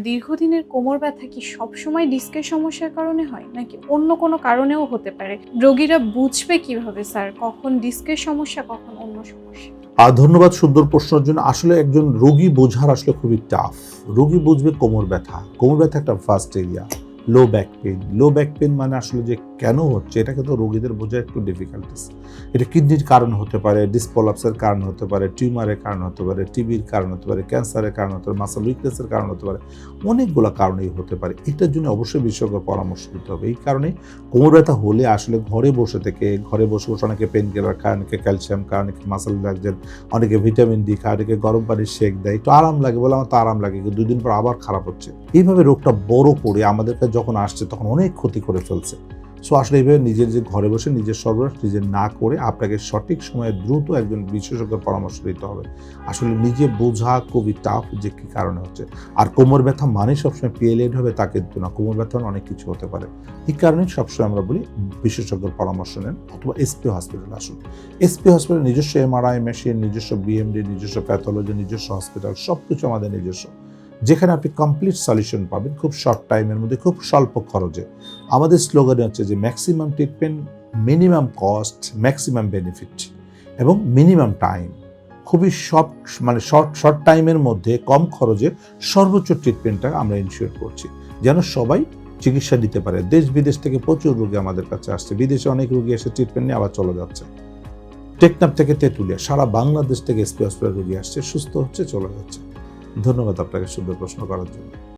দীর্ঘদিনের কোমর ব্যথা কি সবসময় ডিস্কের সমস্যার কারণে হয় নাকি অন্য কোনো কারণেও হতে পারে? রোগীরা বুঝবে কিভাবে স্যার কখন ডিস্কের সমস্যা কখন অন্য সমস্যা? ধন্যবাদ সুন্দর প্রশ্নের জন্য। আসলে একজন রোগী বোঝার আসলে খুবই টাফ। রোগী বুঝবে কোমর ব্যথা। কোমর ব্যথা একটা first area. Low back pain. Low back pain মানে আসলে যে কেন হচ্ছে এটা কিন্তু রোগীদের বোঝা একটু ডিফিকাল্টিস। এটা কিডনির কারণ হতে পারে, ডিসপোলাপসের কারণ হতে পারে, টিউমারের কারণ হতে পারে, টিবির কারণ হতে পারে, ক্যান্সারের কারণ হতে পারে, মাসল উইকনেসের কারণ হতে পারে। অনেকগুলো কারণেই হতে পারে। এটার জন্য অবশ্যই বিশেষজ্ঞের পরামর্শ নিতে হবে। এই কারণে কোমর ব্যথা হলে আসলে ঘরে বসে অনেকে পেইন কিলার খায়, অনেকে ক্যালসিয়াম খায়, অনেকে মাসল রিল্যাক্সেন্ট, অনেকে ভিটামিন ডি খায়, অনেকে গরম পানির শেক দেয়। একটু আরাম লাগে বলে আমার তো আরাম লাগে, কিন্তু 2 দিন পর আবার খারাপ হচ্ছে। এইভাবে রোগটা বড় করে আমাদের কাছে যখন আসছে তখন অনেক ক্ষতি করে ফেলছে। সো আসলে এইভাবে নিজের যে ঘরে বসে নিজের সর্বনাশ নিজে না করে আপনাকে সঠিক সময়ে দ্রুত একজন বিশেষজ্ঞের পরামর্শ নিতে হবে। আসলে নিজে বোঝা খুবই টাফ যে কী কারণে হচ্ছে। আর কোমর ব্যথা মানে সবসময় পিএলএড হবে তা কিন্তু না। কোমর ব্যথা অনেক কিছু হতে পারে। এই কারণে সবসময় আমরা বলি বিশেষজ্ঞের পরামর্শ নেন অথবা এসপি হসপিটালে আসুন। এসপি হসপিটালে নিজস্ব এমআরআই মেশিন, নিজস্ব বিএমডি, নিজস্ব প্যাথোলজি, নিজস্ব হসপিটাল সবকিছু আমাদের নিজস্ব। যেখানে আপনি কমপ্লিট সলিউশন পাবেন খুব শর্ট টাইমের মধ্যে, খুব স্বল্প খরচে। আমাদের স্লোগান হচ্ছে যে maximum treatment, minimum cost, maximum benefit এবং মিনিমাম টাইম। খুবই শর্ট টাইমের মধ্যে কম খরচে সর্বোচ্চ ট্রিটমেন্টটা আমরা ইনশিওর করছি যেন সবাই চিকিৎসা নিতে পারে। দেশ বিদেশ থেকে প্রচুর রোগী আমাদের কাছে আসছে। বিদেশে অনেক রোগী এসে ট্রিটমেন্ট নিয়ে আবার চলে যাচ্ছে। টেকনাফ থেকে তেঁতুলিয়া সারা বাংলাদেশ থেকে এসপি হসপিটাল রোগী আসছে, সুস্থ হচ্ছে, চলে যাচ্ছে। ধন্যবাদ আপনাকে সুন্দর প্রশ্ন করার জন্য।